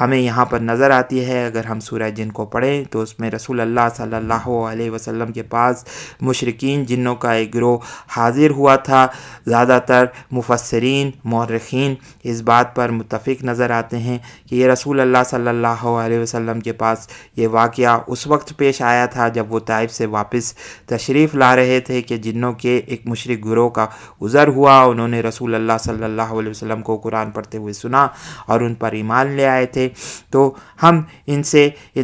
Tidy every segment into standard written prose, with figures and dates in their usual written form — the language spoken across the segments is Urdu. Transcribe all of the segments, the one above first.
ہمیں یہاں پر نظر آتی ہے۔ اگر ہم سورہ جن کو پڑھیں تو اس میں رسول اللہ صلی اللہ علیہ وسلم کے پاس مشرکین جنوں کا ایک گروہ حاضر ہوا تھا۔ زیادہ تر مفسرین مورخین اس بات پر متفق نظر آتے ہیں کہ یہ رسول اللہ صلی اللہ علیہ وسلم کے پاس یہ واقعہ اس وقت پیش آیا تھا جب وہ طائف سے واپس تشریف لا رہے تھے کہ جنوں کے ایک مشرک گروہ کا عذر ہوا۔ انہوں نے رسول اللہ صلی اللہ علیہ وسلم کو قرآن پڑھتے ہوئے سنا اور ان پر ایمان لے آئے تھے۔ تو ہم ان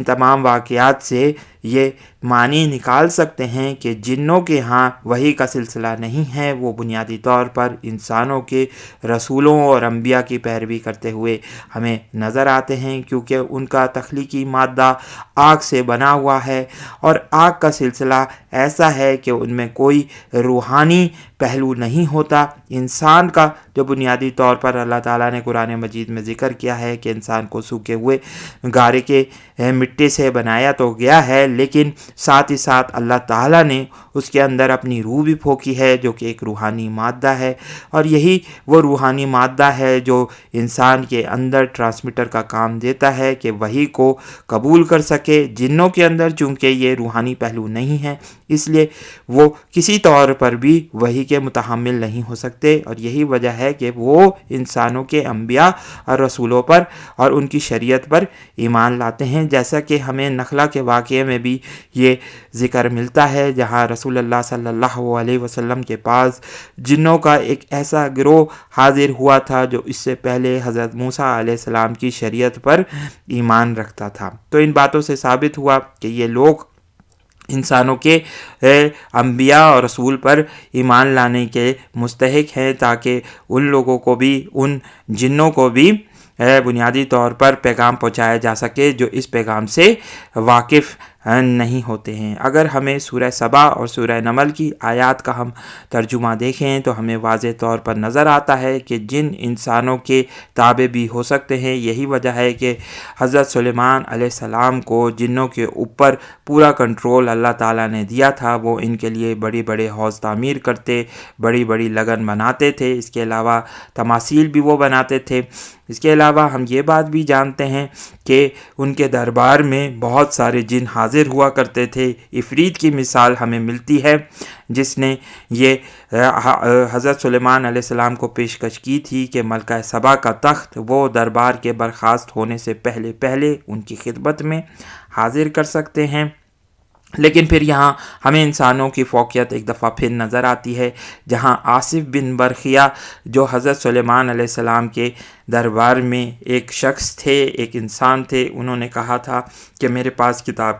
تمام واقعات سے یہ معنی نکال سکتے ہیں کہ جنوں کے ہاں وحی کا سلسلہ نہیں ہے، وہ بنیادی طور پر انسانوں کے رسولوں اور انبیاء کی پیروی کرتے ہوئے ہمیں نظر آتے ہیں، کیونکہ ان کا تخلیقی مادہ آگ سے بنا ہوا ہے، اور آگ کا سلسلہ ایسا ہے کہ ان میں کوئی روحانی پہلو نہیں ہوتا۔ انسان کا جو بنیادی طور پر اللہ تعالیٰ نے قرآن مجید میں ذکر کیا ہے کہ انسان کو سوکھے ہوئے گارے کے مٹی سے بنایا تو گیا ہے، لیکن ساتھ ہی ساتھ اللہ تعالیٰ نے اس کے اندر اپنی روح بھی پھونکی ہے جو کہ ایک روحانی مادہ ہے، اور یہی وہ روحانی مادہ ہے جو انسان کے اندر ٹرانسمیٹر کا کام دیتا ہے کہ وحی کو قبول کر سکے۔ جنوں کے اندر چونکہ یہ روحانی پہلو نہیں ہے، اس لیے وہ کسی طور پر بھی وحی کے متحمل نہیں ہو سکتے، اور یہی وجہ ہے کہ وہ انسانوں کے انبیاء اور رسولوں پر اور ان کی شریعت پر ایمان لاتے ہیں، جیسا کہ ہمیں نخلہ کے واقعے میں بھی یہ ذکر ملتا ہے، جہاں رسول اللہ صلی اللہ علیہ وسلم کے پاس جنوں کا ایک ایسا گروہ حاضر ہوا تھا جو اس سے پہلے حضرت موسیٰ علیہ السلام کی شریعت پر ایمان رکھتا تھا۔ تو ان باتوں سے ثابت ہوا کہ یہ لوگ انسانوں کے انبیاء اور رسول پر ایمان لانے کے مستحق ہیں، تاکہ ان لوگوں کو بھی، ان جنوں کو بھی بنیادی طور پر پیغام پہنچایا جا سکے جو اس پیغام سے واقف نہیں ہوتے ہیں۔ اگر ہمیں سورہ سبا اور سورہ نمل کی آیات کا ہم ترجمہ دیکھیں تو ہمیں واضح طور پر نظر آتا ہے کہ جن انسانوں کے تابع بھی ہو سکتے ہیں۔ یہی وجہ ہے کہ حضرت سلیمان علیہ السلام کو جنوں کے اوپر پورا کنٹرول اللہ تعالیٰ نے دیا تھا۔ وہ ان کے لیے بڑی بڑے حوض تعمیر کرتے، بڑی بڑی لگن بناتے تھے، اس کے علاوہ تماثیل بھی وہ بناتے تھے۔ اس کے علاوہ ہم یہ بات بھی جانتے ہیں کہ ان کے دربار میں بہت سارے جن حاضر ہوا کرتے تھے۔ عفریت کی مثال ہمیں ملتی ہے جس نے یہ حضرت سلیمان علیہ السلام کو پیشکش کی تھی کہ ملکہ سبا کا تخت وہ دربار کے برخاست ہونے سے پہلے ان کی خدمت میں حاضر کر سکتے ہیں۔ لیکن پھر یہاں ہمیں انسانوں کی فوقیت ایک دفعہ پھر نظر آتی ہے، جہاں آصف بن برخیہ جو حضرت سلیمان علیہ السلام کے دربار میں ایک شخص تھے، ایک انسان تھے، انہوں نے کہا تھا کہ میرے پاس کتاب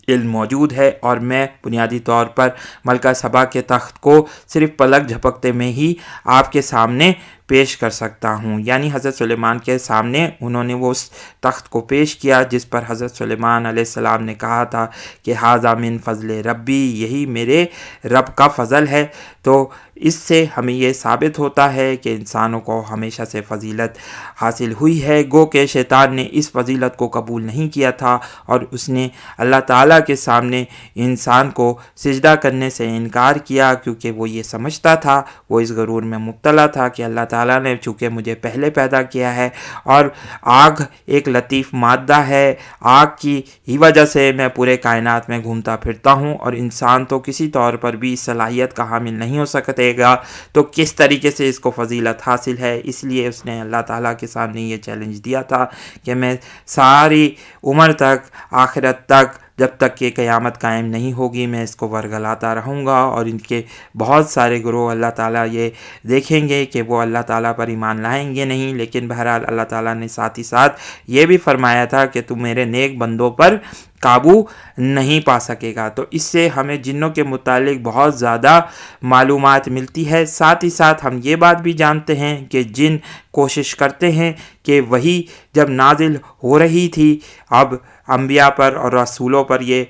علم موجود ہے اور میں بنیادی طور پر ملکہ سبا کے تخت کو صرف پلک جھپکتے میں ہی آپ کے سامنے پیش کر سکتا ہوں۔ یعنی حضرت سلیمان کے سامنے انہوں نے وہ اس تخت کو پیش کیا جس پر حضرت سلیمان علیہ السلام نے کہا تھا کہ ھذا من فضل ربی، یہی میرے رب کا فضل ہے۔ تو اس سے ہمیں یہ ثابت ہوتا ہے کہ انسانوں کو ہمیشہ سے فضیلت حاصل ہوئی ہے، گو کہ شیطان نے اس فضیلت کو قبول نہیں کیا تھا اور اس نے اللہ تعالیٰ کے سامنے انسان کو سجدہ کرنے سے انکار کیا، کیونکہ وہ یہ سمجھتا تھا، وہ اس غرور میں مبتلا تھا کہ اللہ تعالیٰ نے چونکہ مجھے پہلے پیدا کیا ہے اور آگ ایک لطیف مادہ ہے، آگ کی ہی وجہ سے میں پورے کائنات میں گھومتا پھرتا ہوں اور انسان تو کسی طور پر بھی صلاحیت کا حامل نہیں ہو سکتے گا، تو کس طریقے سے اس کو فضیلت حاصل ہے۔ اس لیے اس نے اللہ تعالیٰ کے سامنے یہ چیلنج دیا تھا کہ میں ساری عمر تک، آخرت تک، جب تک کہ قیامت قائم نہیں ہوگی، میں اس کو ورگلاتا رہوں گا، اور ان کے بہت سارے گروہ اللہ تعالیٰ یہ دیکھیں گے کہ وہ اللہ تعالیٰ پر ایمان لائیں گے نہیں، لیکن بہرحال اللہ تعالیٰ نے ساتھ ہی ساتھ یہ بھی فرمایا تھا کہ تم میرے نیک بندوں پر قابو نہیں پا سکے گا۔ تو اس سے ہمیں جنوں کے متعلق بہت زیادہ معلومات ملتی ہے۔ ساتھ ہی ساتھ ہم یہ بات بھی جانتے ہیں کہ جن کوشش کرتے ہیں کہ وہی جب نازل ہو رہی تھی، اب انبیاء پر اور رسولوں پر یہ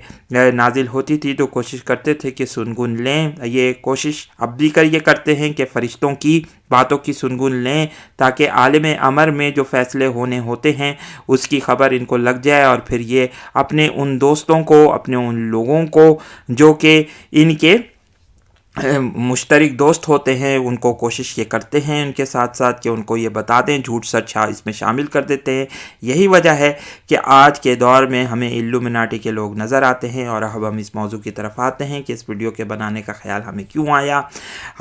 نازل ہوتی تھی تو کوشش کرتے تھے کہ سنگن لیں۔ یہ کوشش اب بھی یہ کرتے ہیں کہ فرشتوں کی باتوں کی سنگن لیں تاکہ عالم امر میں جو فیصلے ہونے ہوتے ہیں اس کی خبر ان کو لگ جائے، اور پھر یہ اپنے ان دوستوں کو، اپنے ان لوگوں کو جو کہ ان کے مشترک دوست ہوتے ہیں ان کو کوشش یہ کرتے ہیں ان کے ساتھ ساتھ کہ ان کو یہ بتا دیں، جھوٹ سچ اس میں شامل کر دیتے ہیں۔ یہی وجہ ہے کہ آج کے دور میں ہمیں الومناٹی کے لوگ نظر آتے ہیں، اور اب ہم اس موضوع کی طرف آتے ہیں کہ اس ویڈیو کے بنانے کا خیال ہمیں کیوں آیا۔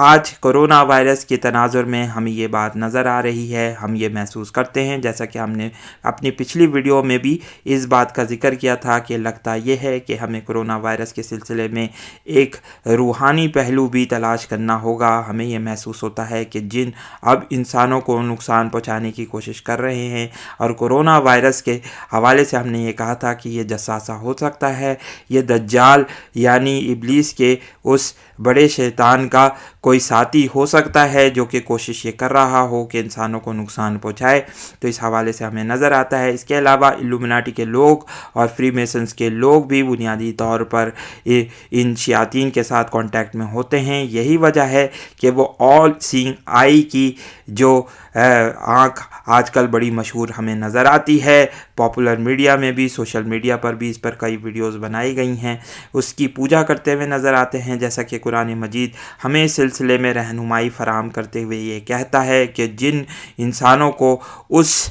آج کرونا وائرس کے تناظر میں ہمیں یہ بات نظر آ رہی ہے، ہم یہ محسوس کرتے ہیں، جیسا کہ ہم نے اپنی پچھلی ویڈیو میں بھی اس بات کا ذکر کیا تھا کہ لگتا یہ ہے کہ ہمیں کرونا وائرس کے سلسلے میں ایک روحانی پہلو بھی تلاش کرنا ہوگا۔ ہمیں یہ محسوس ہوتا ہے کہ جن اب انسانوں کو نقصان پہنچانے کی کوشش کر رہے ہیں، اور کرونا وائرس کے حوالے سے ہم نے یہ کہا تھا کہ یہ جساسہ ہو سکتا ہے، یہ دجال یعنی ابلیس کے اس بڑے شیطان کا کوئی ساتھی ہو سکتا ہے جو کہ کوشش یہ کر رہا ہو کہ انسانوں کو نقصان پہنچائے۔ تو اس حوالے سے ہمیں نظر آتا ہے۔ اس کے علاوہ الومناٹی کے لوگ اور فری میسنز کے لوگ بھی بنیادی طور پر ان شیاطین کے ساتھ کانٹیکٹ میں ہوتے ہیں۔ یہی وجہ ہے کہ وہ آل سینگ آئی کی جو آنکھ آج کل بڑی مشہور ہمیں نظر آتی ہے، پاپولر میڈیا میں بھی، سوشل میڈیا پر بھی اس پر کئی ویڈیوز بنائی گئی ہیں، اس کی پوجا کرتے ہوئے نظر آتے ہیں، جیسا کہ قرآن مجید ہمیں اس سلسلے میں رہنمائی فراہم کرتے ہوئے یہ کہتا ہے کہ جن انسانوں کو اس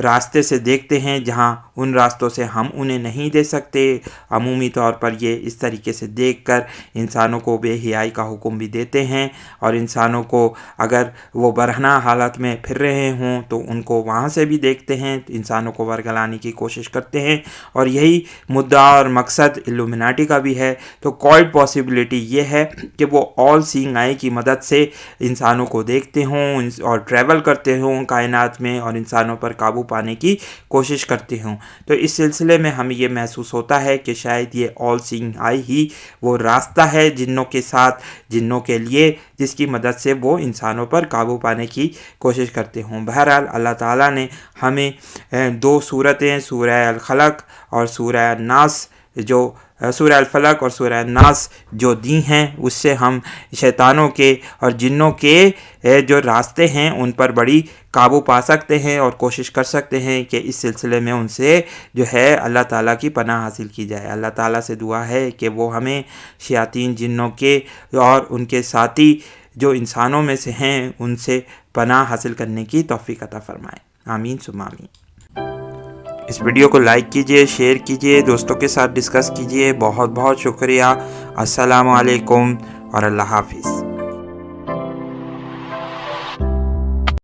راستے سے دیکھتے ہیں جہاں ان راستوں سے ہم انہیں نہیں دے سکتے، عمومی طور پر یہ اس طریقے سے دیکھ کر انسانوں کو بے حیائی کا حکم بھی دیتے ہیں، اور انسانوں کو اگر وہ برہنہ حالت میں پھر رہے ہوں تو ان کو وہاں سے بھی دیکھتے ہیں، انسانوں کو ورگلانے کی کوشش کرتے ہیں، اور یہی مدعا اور مقصد الومناٹی کا بھی ہے۔ تو کوئی پاسبلٹی یہ ہے کہ وہ آل سینگ آئی کی مدد سے انسانوں کو دیکھتے ہوں اور ٹریول کرتے ہوں کائنات میں، اور انسانوں پر قابو پانے کی کوشش کرتے ہوں۔ تو اس سلسلے میں ہمیں یہ محسوس ہوتا ہے کہ شاید یہ آل سینگ آئی ہی وہ راستہ ہے جنوں کے ساتھ، جنوں کے لیے، جس کی مدد سے وہ انسانوں پر قابو پانے کی کوشش کرتے ہوں۔ بہرحال اللہ تعالیٰ نے ہمیں دو صورتیں، سورہ الخلق اور سورہ الناس، جو سورہ الفلق اور سورہ الناس جو دی ہیں، اس سے ہم شیطانوں کے اور جنوں کے جو راستے ہیں ان پر بڑی قابو پا سکتے ہیں، اور کوشش کر سکتے ہیں کہ اس سلسلے میں ان سے جو ہے اللہ تعالیٰ کی پناہ حاصل کی جائے۔ اللہ تعالیٰ سے دعا ہے کہ وہ ہمیں شیاطین جنوں کے اور ان کے ساتھی جو انسانوں میں سے ہیں ان سے پناہ حاصل کرنے کی توفیق عطا فرمائے۔ آمین ثم آمین۔ اس ویڈیو کو لائک کیجئے، شیئر کیجئے، دوستوں کے ساتھ ڈسکس کیجئے۔ بہت بہت شکریہ۔ السلام علیکم اور اللہ حافظ۔